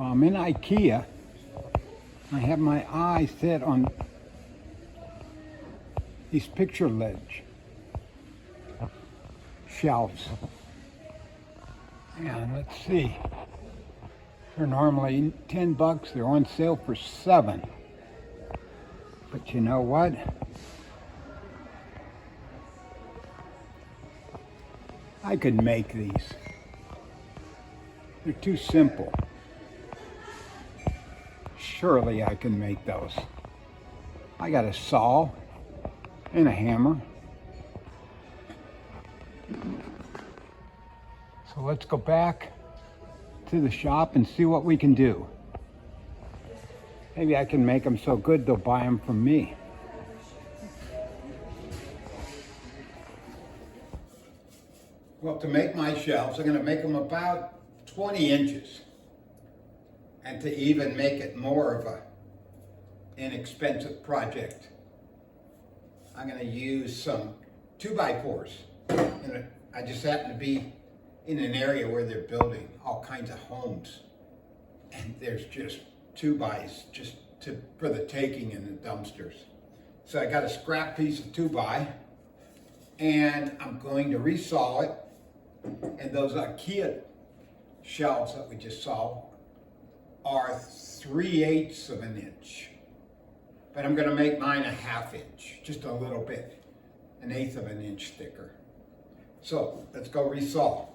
I'm in Ikea. I have my eye set on these picture ledge shelves. And let's see. They're normally 10 bucks. They're on sale for 7. But you know what? I could make these. They're too simple. Surely I can make those. I got a saw and a hammer. So let's go back to the shop and see what we can do. Maybe I can make them so good they'll buy them from me. Well, to make my shelves, I'm going to make them about 20 inches. And to even make it more of an inexpensive project, I'm going to use some 2x4s. And I just happen to be in an area where they're building all kinds of homes. And there's just 2x just for the taking in the dumpsters. So I got a scrap piece of 2x, and I'm going to resaw it. And those Ikea shelves that we just saw are 3/8 of an inch. But I'm going to make mine a 1/2 inch, just a little bit, 1/8 of an inch thicker. So let's go resaw.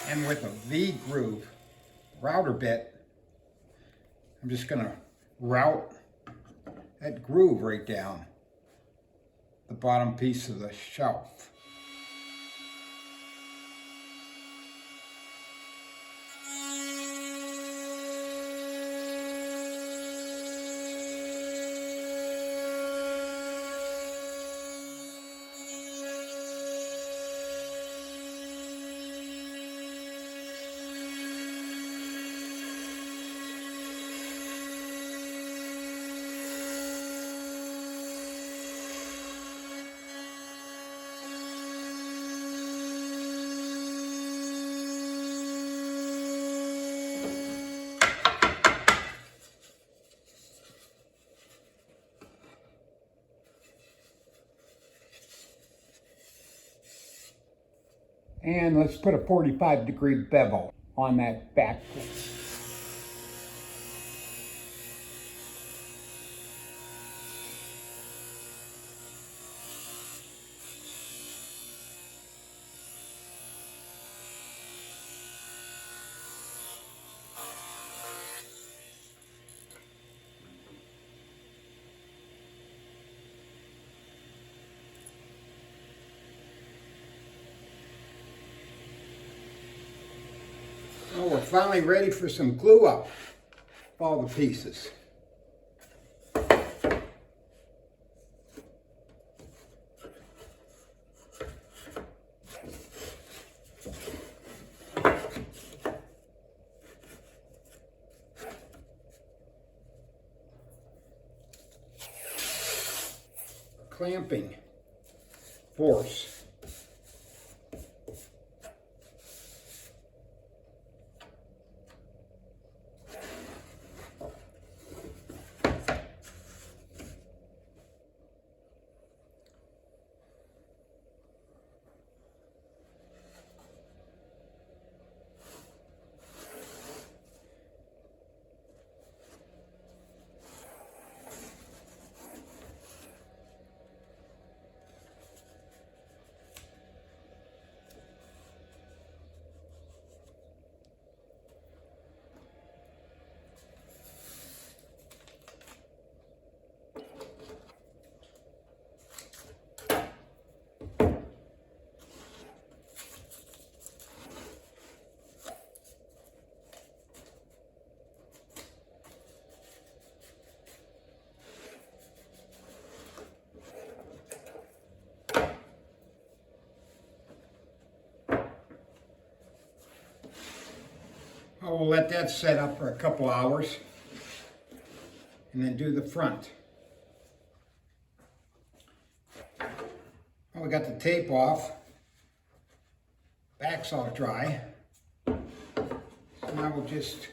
And with a V groove router bit, I'm just going to route that groove right down the bottom piece of the shelf. And let's put a 45-degree bevel on that back plate. finally ready for some glue up of all the pieces. Clamping force. I will let that set up for a couple hours and then do the front. Well, we got the tape off, back's all dry, so now we'll just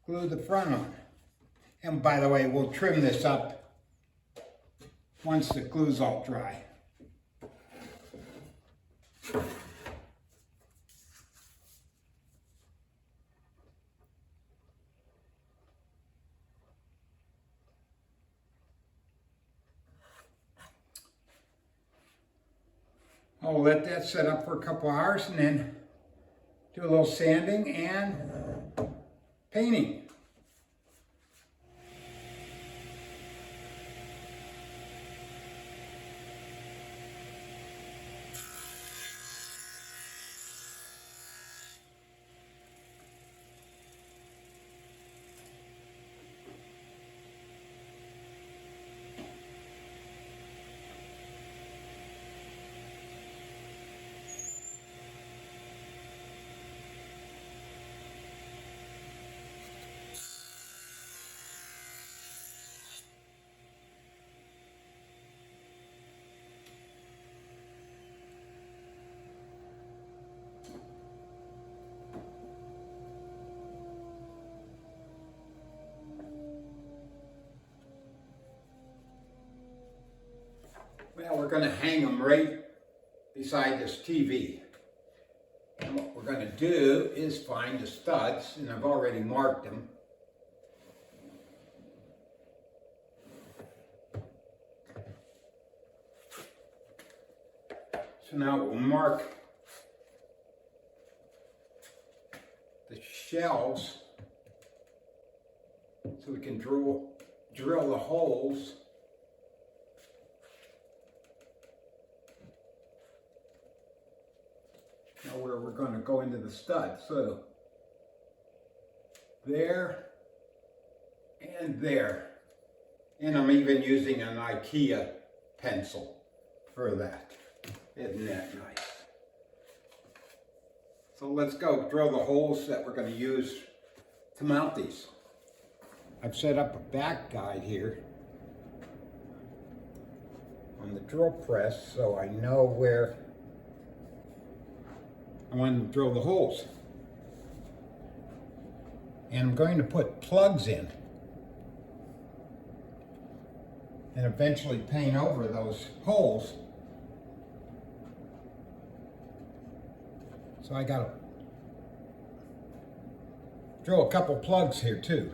glue the front on. And by the way, we'll trim this up once the glue's all dry. I'll let that set up for a couple hours and then do a little sanding and painting. Well, we're going to hang them right beside this TV. And what we're going to do is find the studs, and I've already marked them. So now we'll mark the shelves so we can drill the holes. Now where we're going to go into the stud. So there and there. And I'm even using an Ikea pencil for that. Isn't that nice? So let's go drill the holes that we're going to use to mount these. I've set up a back guide here on the drill press so I know where I want to drill the holes. And I'm going to put plugs in and eventually paint over those holes. So I got to drill a couple plugs here too.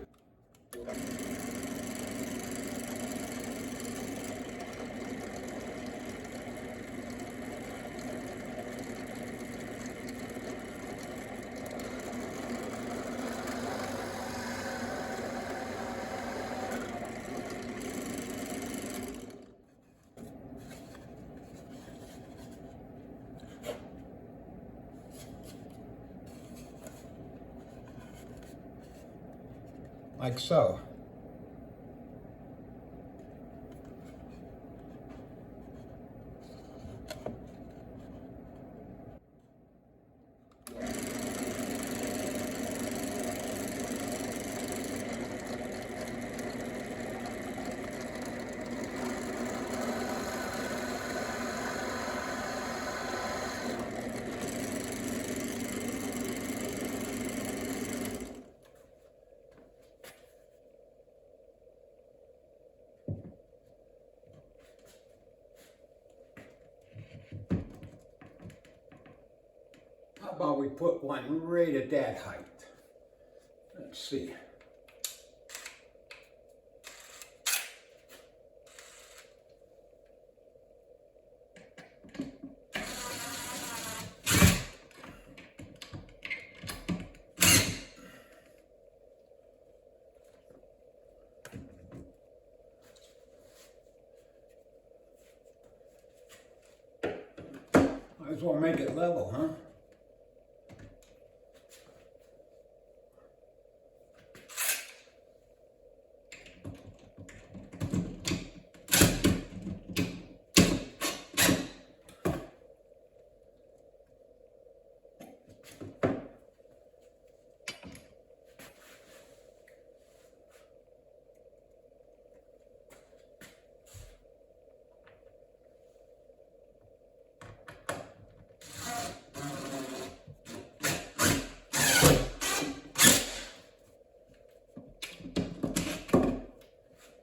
like so. How about we put one right at that height? Let's see. Might as well make it level, huh?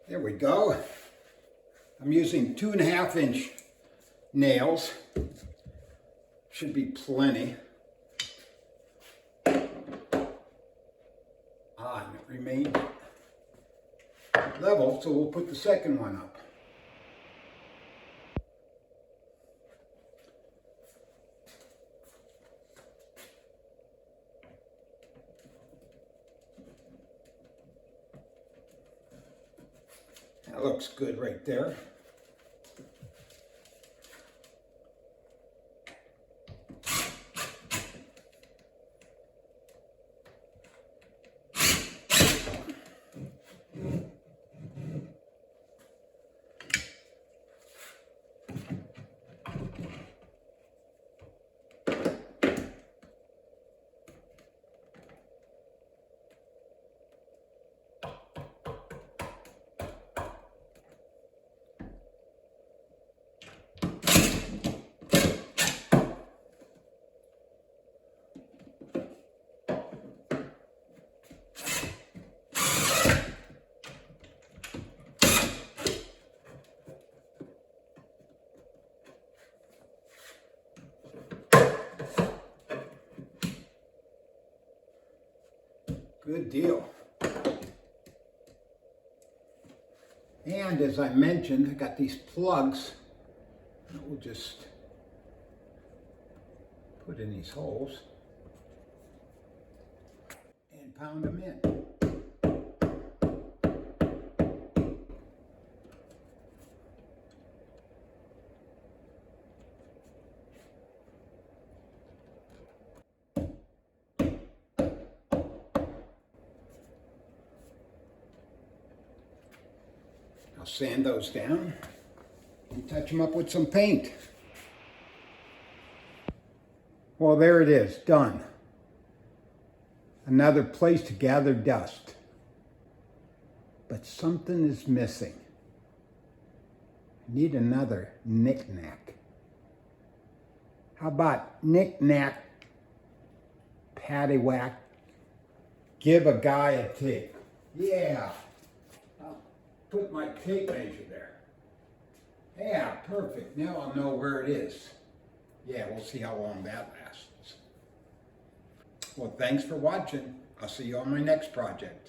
There we go. I'm using 2.5-inch nails. Should be plenty. And it remained level, so we'll put the second one up. That looks good right there. Good deal. And as I mentioned, I got these plugs that we'll just put in these holes and pound them in. I'll sand those down and touch them up with some paint. Well, there it is, done. Another place to gather dust. But something is missing. I need another knick-knack. How about knick-knack, paddywhack, give a guy a tape? Yeah. Put my tape measure there. Yeah, perfect. Now I'll know where it is. Yeah, we'll see how long that lasts. Well, thanks for watching. I'll see you on my next project.